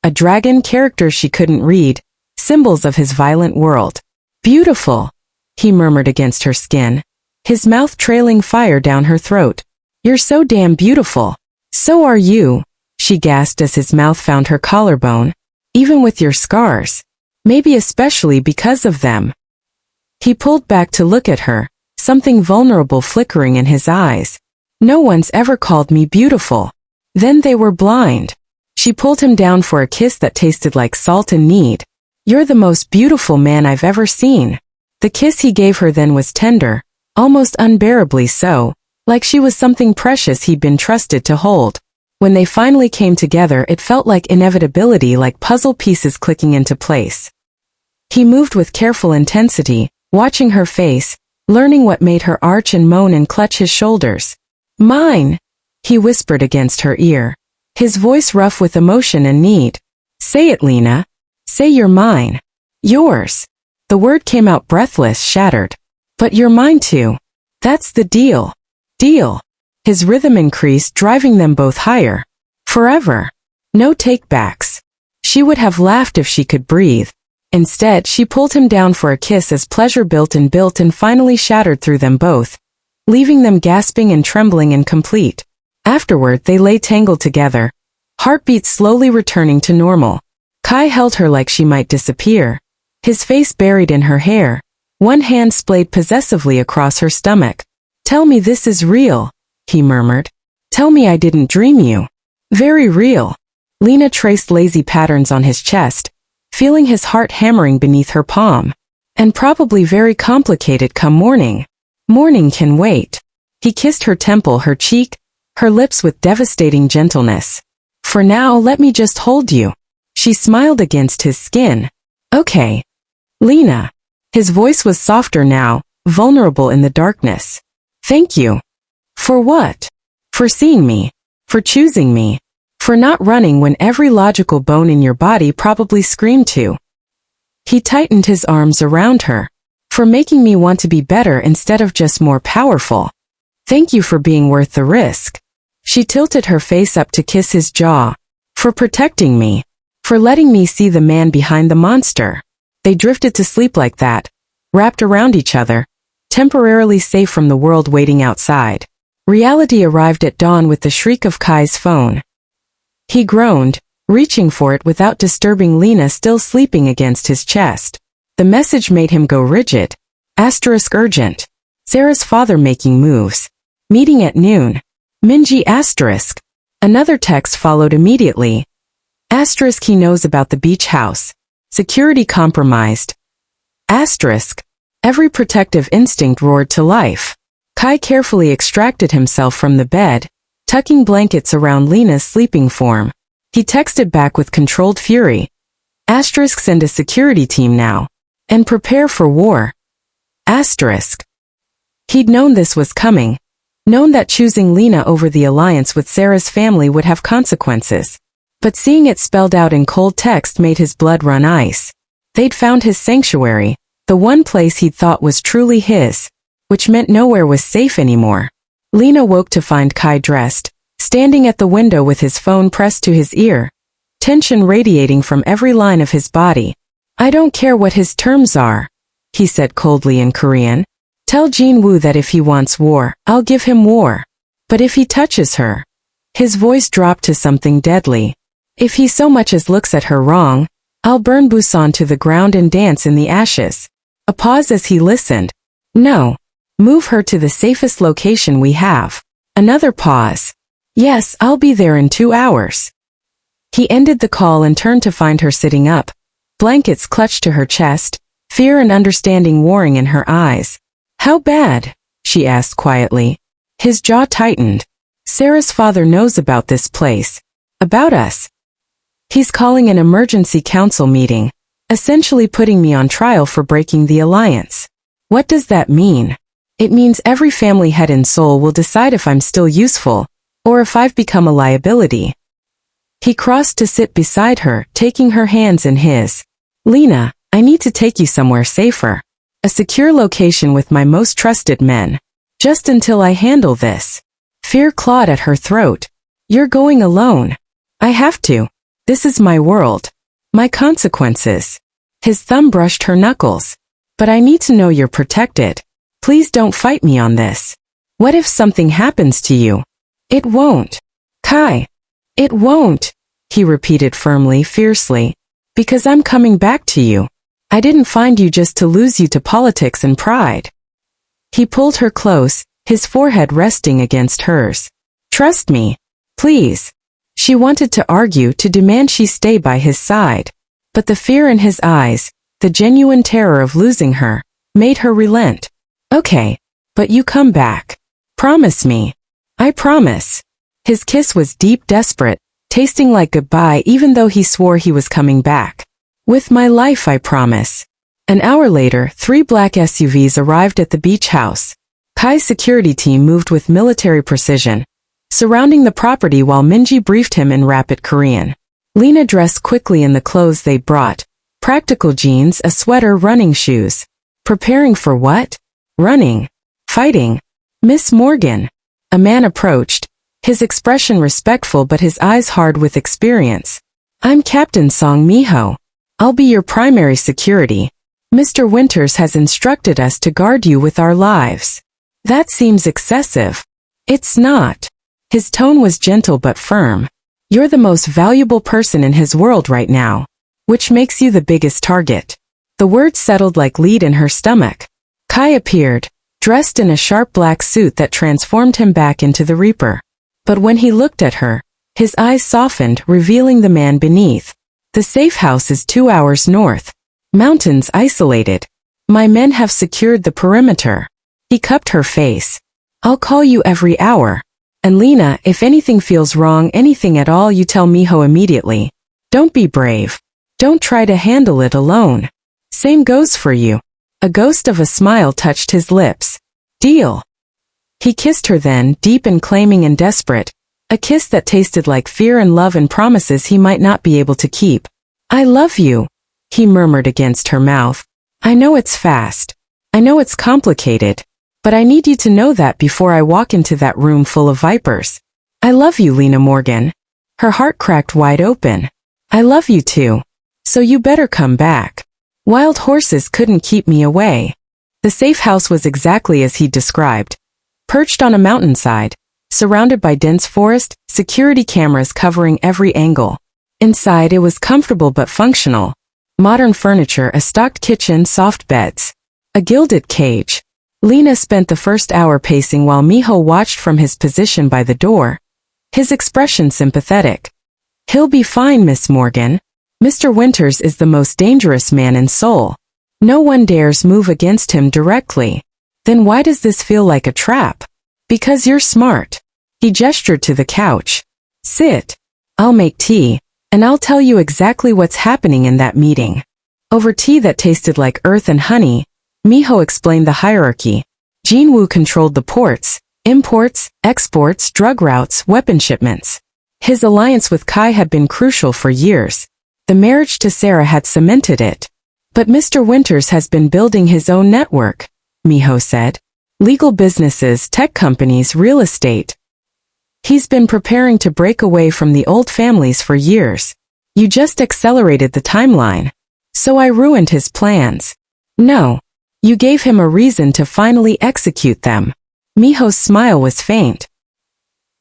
A dragon, character she couldn't read, symbols of his violent world. Beautiful, he murmured against her skin, his mouth trailing fire down her throat. You're so damn beautiful. So are you, she gasped as his mouth found her collarbone. Even with your scars. Maybe especially because of them. He pulled back to look at her, something vulnerable flickering in his eyes. No one's ever called me beautiful. Then they were blind. She pulled him down for a kiss that tasted like salt and need. You're the most beautiful man I've ever seen. The kiss he gave her then was tender, almost unbearably so, like she was something precious he'd been trusted to hold. When they finally came together, it felt like inevitability, like puzzle pieces clicking into place. He moved with careful intensity, watching her face, learning what made her arch and moan and clutch his shoulders. Mine, he whispered against her ear, his voice rough with emotion and need. Say it, Lena. Say you're mine. Yours. The word came out breathless, shattered. But you're mine too. That's the deal. Deal. His rhythm increased, driving them both higher. Forever. No takebacks. She would have laughed if she could breathe. Instead, she pulled him down for a kiss as pleasure built and finally shattered through them both, leaving them gasping and trembling and complete. Afterward, they lay tangled together, heartbeat slowly returning to normal. Kai held her like she might disappear, his face buried in her hair, one hand splayed possessively across her stomach. "Tell me this is real," he murmured. "Tell me I didn't dream you." "Very real." Lena traced lazy patterns on his chest, feeling his heart hammering beneath her palm. "And probably very complicated come morning." "Morning can wait." He kissed her temple, her cheek, her lips with devastating gentleness. "For now, let me just hold you." She smiled against his skin. "Okay." "Lena." His voice was softer now, vulnerable in the darkness. "Thank you." "For what?" "For seeing me. For choosing me. For not running when every logical bone in your body probably screamed to." He tightened his arms around her. "For making me want to be better instead of just more powerful. Thank you for being worth the risk." She tilted her face up to kiss his jaw. "For protecting me. For letting me see the man behind the monster." They drifted to sleep like that, wrapped around each other, temporarily safe from the world waiting outside. Reality arrived at dawn with the shriek of Kai's phone. He groaned, reaching for it without disturbing Lena still sleeping against his chest. The message made him go rigid. Asterisk urgent. Sarah's father making moves. Meeting at noon. Minji asterisk. Another text followed immediately. Asterisk he knows about the beach house. Security compromised. Asterisk. Every protective instinct roared to life. Kai carefully extracted himself from the bed, tucking blankets around Lena's sleeping form. He texted back with controlled fury. Asterisk send a security team now. And prepare for war. Asterisk. He'd known this was coming. Known that choosing Lena over the alliance with Sarah's family would have consequences. But seeing it spelled out in cold text made his blood run ice. They'd found his sanctuary, the one place he'd thought was truly his, which meant nowhere was safe anymore. Lena woke to find Kai dressed, standing at the window with his phone pressed to his ear, tension radiating from every line of his body. "I don't care what his terms are," he said coldly in Korean. "Tell Jin-woo that if he wants war, I'll give him war. But if he touches her..." His voice dropped to something deadly. "If he so much as looks at her wrong, I'll burn Busan to the ground and dance in the ashes." A pause as he listened. "No. Move her to the safest location we have." Another pause. "Yes, I'll be there in 2 hours." He ended the call and turned to find her sitting up, blankets clutched to her chest, fear and understanding warring in her eyes. "How bad?" she asked quietly. His jaw tightened. "Sarah's father knows about this place. About us. He's calling an emergency council meeting, essentially putting me on trial for breaking the alliance." "What does that mean?" "It means every family head and soul will decide if I'm still useful, or if I've become a liability." He crossed to sit beside her, taking her hands in his. "Lena, I need to take you somewhere safer. A secure location with my most trusted men. Just until I handle this." Fear clawed at her throat. "You're going alone." "I have to. This is my world. My consequences." His thumb brushed her knuckles. "But I need to know you're protected. Please don't fight me on this. What if something happens to you?" "It won't." "Kai." "It won't," he repeated firmly, fiercely. "Because I'm coming back to you. I didn't find you just to lose you to politics and pride." He pulled her close, his forehead resting against hers. "Trust me. Please." She wanted to argue, to demand she stay by his side. But the fear in his eyes, the genuine terror of losing her, made her relent. "Okay. But you come back. Promise me." "I promise." His kiss was deep, desperate, tasting like goodbye even though he swore he was coming back. "With my life, I promise." An hour later, 3 black SUVs arrived at the beach house. Kai's security team moved with military precision, surrounding the property while Minji briefed him in rapid Korean. Lena dressed quickly in the clothes they brought, practical jeans, a sweater, running shoes. Preparing for what? Running. Fighting. "Miss Morgan." A man approached, his expression respectful but his eyes hard with experience. "I'm Captain Song Miho. I'll be your primary security. Mr. Winters has instructed us to guard you with our lives." "That seems excessive." "It's not." His tone was gentle but firm. You're the most valuable person in his world right now, which makes you the biggest target. The words settled like lead in her stomach. Kai appeared, dressed in a sharp black suit that transformed him back into the Reaper. But when he looked at her, his eyes softened, revealing the man beneath. The safe house is 2 hours north. Mountains isolated. My men have secured the perimeter. He cupped her face. I'll call you every hour. And Lena, if anything feels wrong, anything at all, you tell Miho immediately. Don't be brave. Don't try to handle it alone. Same goes for you. A ghost of a smile touched his lips. Deal. He kissed her then, deep and claiming and desperate. A kiss that tasted like fear and love and promises he might not be able to keep. I love you, he murmured against her mouth. I know it's fast. I know it's complicated. But I need you to know that before I walk into that room full of vipers. I love you, Lena Morgan. Her heart cracked wide open. I love you too. So you better come back. Wild horses couldn't keep me away. The safe house was exactly as he described. Perched on a mountainside, surrounded by dense forest, security cameras covering every angle. Inside it was comfortable but functional. Modern furniture, a stocked kitchen, soft beds. A gilded cage. Lena spent the first hour pacing while Miho watched from his position by the door. His expression sympathetic. He'll be fine, Miss Morgan. Mr. Winters is the most dangerous man in Seoul. No one dares move against him directly. Then why does this feel like a trap? Because you're smart. He gestured to the couch. Sit. I'll make tea, and I'll tell you exactly what's happening in that meeting. Over tea that tasted like earth and honey, Miho explained the hierarchy. Jinwoo controlled the ports, imports, exports, drug routes, weapon shipments. His alliance with Kai had been crucial for years. The marriage to Sarah had cemented it. But Mr. Winters has been building his own network, Miho said. Legal businesses, tech companies, real estate. He's been preparing to break away from the old families for years. You just accelerated the timeline. So I ruined his plans. No. You gave him a reason to finally execute them. Miho's smile was faint.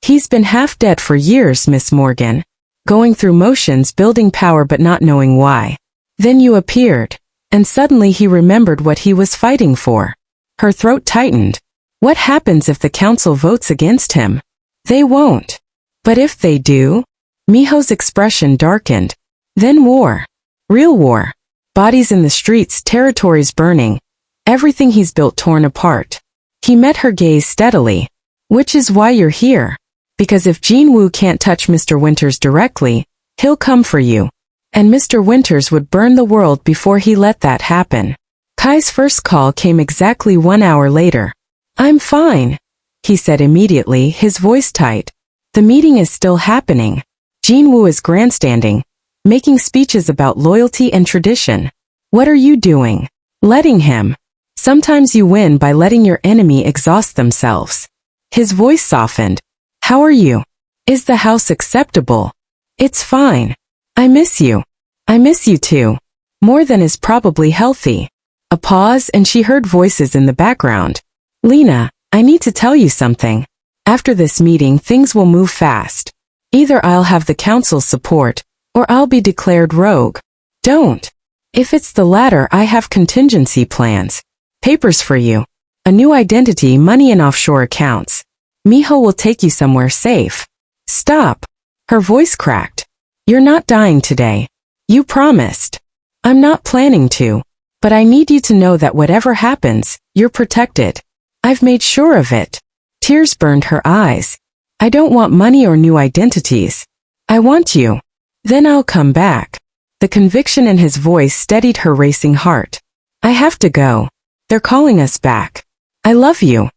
He's been half dead for years, Miss Morgan. Going through motions, building power but not knowing why. Then you appeared. And suddenly he remembered what he was fighting for. Her throat tightened. What happens if the council votes against him? They won't. But if they do? Miho's expression darkened. Then war. Real war. Bodies in the streets, territories burning. Everything he's built torn apart. He met her gaze steadily. Which is why you're here. Because if Jinwoo can't touch Mr. Winters directly, he'll come for you. And Mr. Winters would burn the world before he let that happen. Kai's first call came exactly 1 hour later. I'm fine, he said immediately, his voice tight. The meeting is still happening. Jinwoo is grandstanding, making speeches about loyalty and tradition. What are you doing? Letting him. Sometimes you win by letting your enemy exhaust themselves. His voice softened. How are you? Is the house acceptable? It's fine. I miss you. I miss you too. More than is probably healthy. A pause and she heard voices in the background. Lena, I need to tell you something. After this meeting things will move fast. Either I'll have the council's support, or I'll be declared rogue. Don't. If it's the latter, I have contingency plans. Papers for you. A new identity, money and offshore accounts. Miho will take you somewhere safe. Stop. Her voice cracked. You're not dying today. You promised. I'm not planning to. But I need you to know that whatever happens, you're protected. I've made sure of it. Tears burned her eyes. I don't want money or new identities. I want you. Then I'll come back. The conviction in his voice steadied her racing heart. I have to go. They're calling us back. I love you.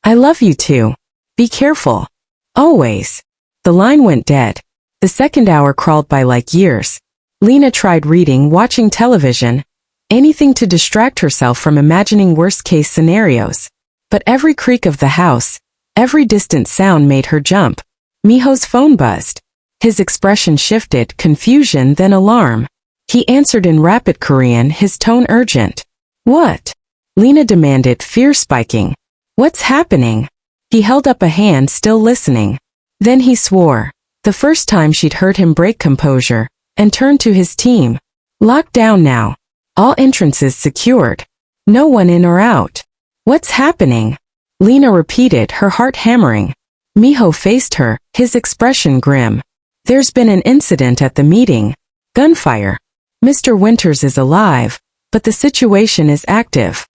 I love you too. Be careful. Always. The line went dead. The second hour crawled by like years. Lena tried reading, watching television, anything to distract herself from imagining worst-case scenarios. But every creak of the house, every distant sound made her jump. Miho's phone buzzed. His expression shifted, confusion then alarm. He answered in rapid Korean, his tone urgent. What? Lena demanded, fear spiking. What's happening? He held up a hand, still listening. Then he swore. The first time she'd heard him break composure, and turned to his team. Locked down now. All entrances secured. No one in or out. What's happening? Lena repeated, her heart hammering. Miho faced her, his expression grim. There's been an incident at the meeting. Gunfire. Mr. Winters is alive, but the situation is active.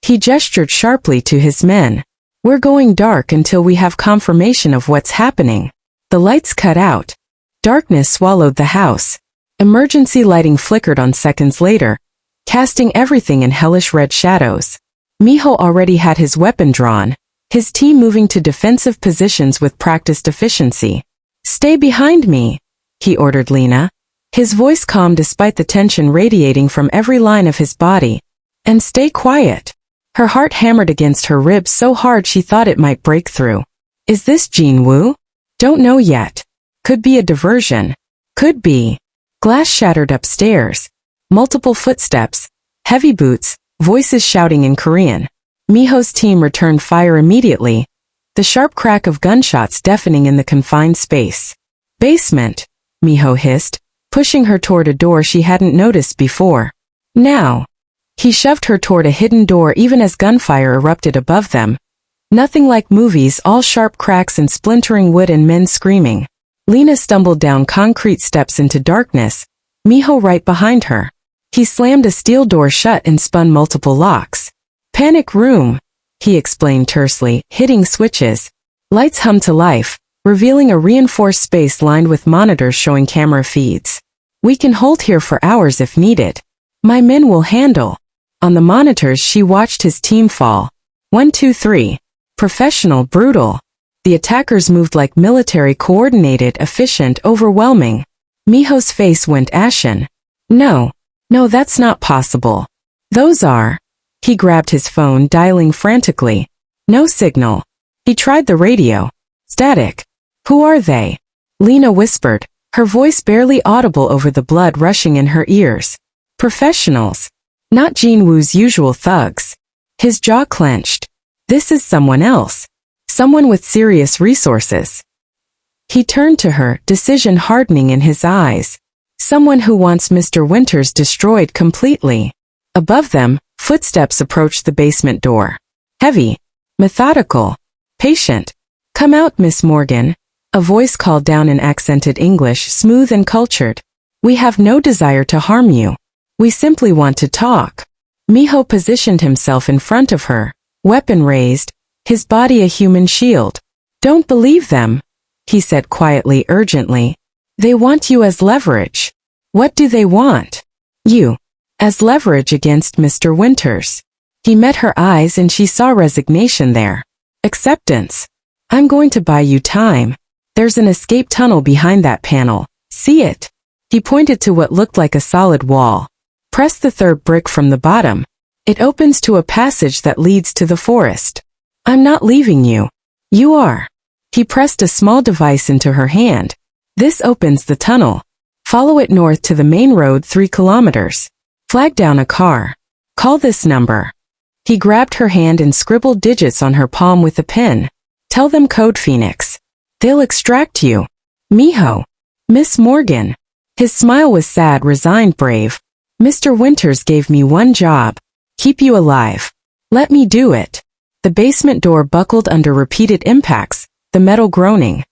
He gestured sharply to his men. We're going dark until we have confirmation of what's happening. The lights cut out. Darkness swallowed the house. Emergency lighting flickered on seconds later, casting everything in hellish red shadows. Miho already had his weapon drawn, his team moving to defensive positions with practiced efficiency. Stay behind me, he ordered Lena, his voice calm despite the tension radiating from every line of his body. And stay quiet. Her heart hammered against her ribs so hard she thought it might break through. Is this Jin Woo? Don't know yet. Could be a diversion. Could be. Glass shattered upstairs. Multiple footsteps. Heavy boots. Voices shouting in Korean. Miho's team returned fire immediately, the sharp crack of gunshots deafening in the confined space. Basement, Miho hissed, pushing her toward a door she hadn't noticed before. Now. He shoved her toward a hidden door even as gunfire erupted above them. Nothing like movies, all sharp cracks and splintering wood and men screaming. Lena stumbled down concrete steps into darkness, Miho right behind her. He slammed a steel door shut and spun multiple locks. Panic room, he explained tersely, hitting switches. Lights hummed to life, revealing a reinforced space lined with monitors showing camera feeds. We can hold here for hours if needed. My men will handle. On the monitors she watched his team fall. 1, 2, 3. Professional, brutal. The attackers moved like military, coordinated, efficient, overwhelming. Miho's face went ashen. No, that's not possible. Those are. He grabbed his phone, dialing frantically. No signal. He tried the radio. Static. Who are they? Lena whispered, her voice barely audible over the blood rushing in her ears. Professionals. Not Jin Woo's usual thugs. His jaw clenched. This is someone else. Someone with serious resources. He turned to her, decision hardening in his eyes. Someone who wants Mr. Winters destroyed completely. Above them, footsteps approached the basement door. Heavy. Methodical. Patient. Come out, Miss Morgan. A voice called down in accented English, smooth and cultured. We have no desire to harm you. We simply want to talk. Miho positioned himself in front of her, weapon raised, his body a human shield. Don't believe them, he said quietly, urgently. They want you as leverage. What do they want? You. As leverage against Mr. Winters. He met her eyes and she saw resignation there. Acceptance. I'm going to buy you time. There's an escape tunnel behind that panel. See it? He pointed to what looked like a solid wall. Press the third brick from the bottom. It opens to a passage that leads to the forest. I'm not leaving you. You are. He pressed a small device into her hand. This opens the tunnel. Follow it north to the main road 3 kilometers. Flag down a car. Call this number. He grabbed her hand and scribbled digits on her palm with a pen. Tell them code Phoenix. They'll extract you. Miho. Miss Morgan. His smile was sad, resigned, brave. Mr. Winters gave me one job. Keep you alive. Let me do it. The basement door buckled under repeated impacts, the metal groaning.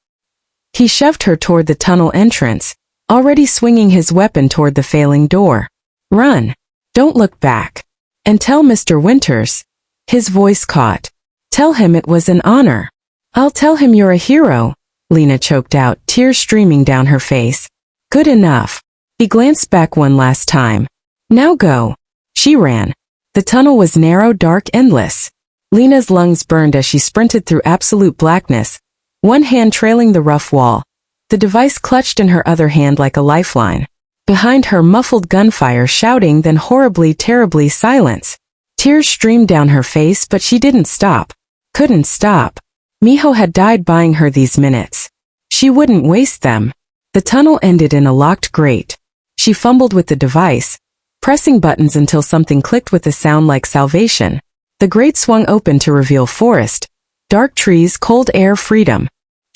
He shoved her toward the tunnel entrance, already swinging his weapon toward the failing door. Run. Don't look back. And tell Mr. Winters. His voice caught. Tell him it was an honor. I'll tell him you're a hero, Lena choked out, tears streaming down her face. Good enough. He glanced back one last time. Now go. She ran. The tunnel was narrow, dark, endless. Lena's lungs burned as she sprinted through absolute blackness, one hand trailing the rough wall, the device clutched in her other hand like a lifeline. Behind her, muffled gunfire, shouting, then horribly, terribly silence. Tears streamed down her face, but she didn't stop. Couldn't stop. Miho had died buying her these minutes. She wouldn't waste them. The tunnel ended in a locked grate. She fumbled with the device, pressing buttons until something clicked with a sound like salvation. The grate swung open to reveal forest, dark trees, cold air, freedom.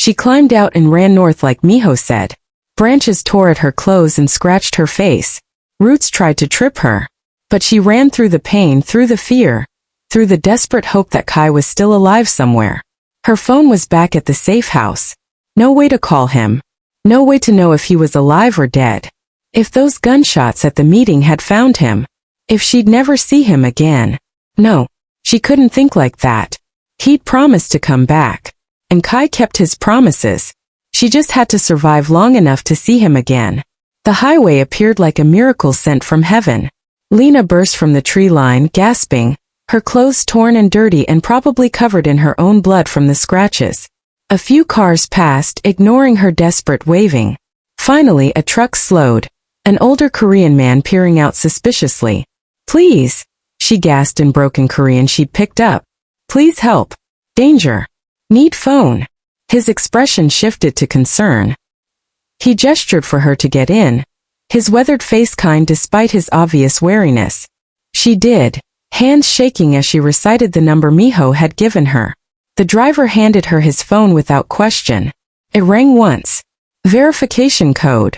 She climbed out and ran north like Miho said. Branches tore at her clothes and scratched her face. Roots tried to trip her. But she ran through the pain, through the fear, through the desperate hope that Kai was still alive somewhere. Her phone was back at the safe house. No way to call him. No way to know if he was alive or dead. If those gunshots at the meeting had found him. If she'd never see him again. No, she couldn't think like that. He'd promised to come back. And Kai kept his promises. She just had to survive long enough to see him again. The highway appeared like a miracle sent from heaven. Lena burst from the tree line, gasping, her clothes torn and dirty and probably covered in her own blood from the scratches. A few cars passed, ignoring her desperate waving. Finally, a truck slowed, an older Korean man peering out suspiciously. "Please," she gasped in broken Korean she'd picked up. "Please help. Danger. Need phone." His expression shifted to concern. He gestured for her to get in, his weathered face kind despite his obvious wariness. She did, hands shaking as she recited the number Miho had given her. The driver handed her his phone without question. It rang once. "Verification code."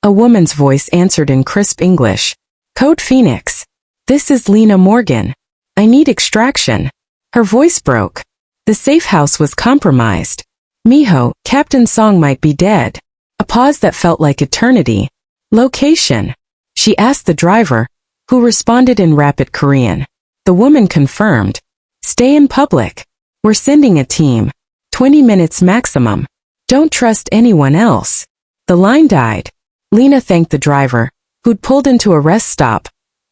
A woman's voice answered in crisp English. "Code Phoenix. This is Lena Morgan. I need extraction." Her voice broke. The safe house was compromised. "Miho, Captain Song might be dead." A pause that felt like eternity. "Location?" she asked the driver, who responded in rapid Korean. The woman confirmed. "Stay in public. We're sending a team. 20 minutes maximum. Don't trust anyone else." The line died. Lena thanked the driver, who'd pulled into a rest stop.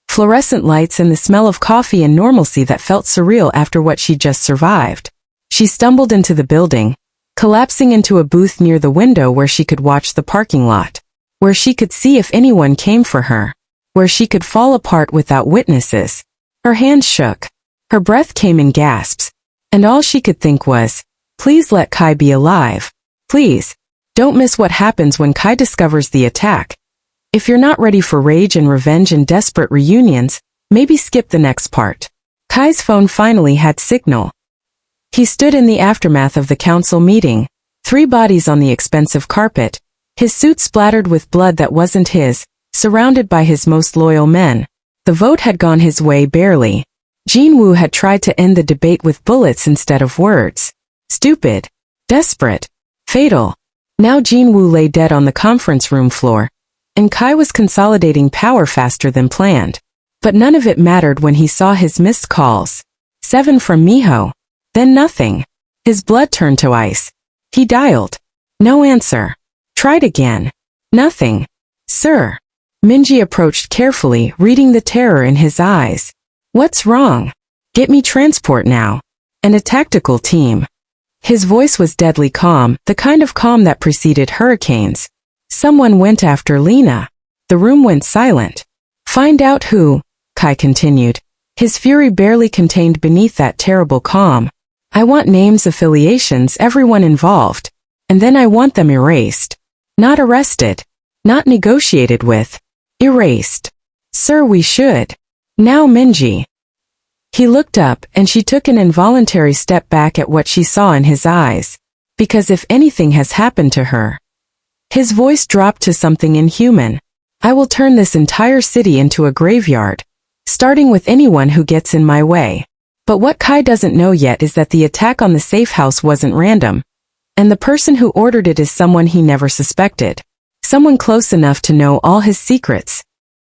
Fluorescent lights and the smell of coffee and normalcy that felt surreal after what she'd just survived. She stumbled into the building, collapsing into a booth near the window where she could watch the parking lot, where she could see if anyone came for her, where she could fall apart without witnesses. Her hands shook. Her breath came in gasps, and all she could think was, "Please let Kai be alive. Please, don't miss what happens when Kai discovers the attack. If you're not ready for rage and revenge and desperate reunions, maybe skip the next part." Kai's phone finally had signal. He stood in the aftermath of the council meeting, 3 bodies on the expensive carpet, his suit splattered with blood that wasn't his, surrounded by his most loyal men. The vote had gone his way barely. Jin-woo had tried to end the debate with bullets instead of words. Stupid. Desperate. Fatal. Now Jin-woo lay dead on the conference room floor, and Kai was consolidating power faster than planned. But none of it mattered when he saw his missed calls. 7 from Miho. Then nothing. His blood turned to ice. He dialed. No answer. Tried again. Nothing. "Sir." Minji approached carefully, reading the terror in his eyes. "What's wrong?" "Get me transport now. And a tactical team." His voice was deadly calm, the kind of calm that preceded hurricanes. "Someone went after Lena." The room went silent. "Find out who," Kai continued, his fury barely contained beneath that terrible calm. "I want names, affiliations, everyone involved. And then I want them erased. Not arrested. Not negotiated with. Erased. Sir, we should. Now Minji." He looked up, and she took an involuntary step back at what she saw in his eyes. "Because if anything has happened to her." His voice dropped to something inhuman. "I will turn this entire city into a graveyard. Starting with anyone who gets in my way." But what Kai doesn't know yet is that the attack on the safe house wasn't random. And the person who ordered it is someone he never suspected. Someone close enough to know all his secrets.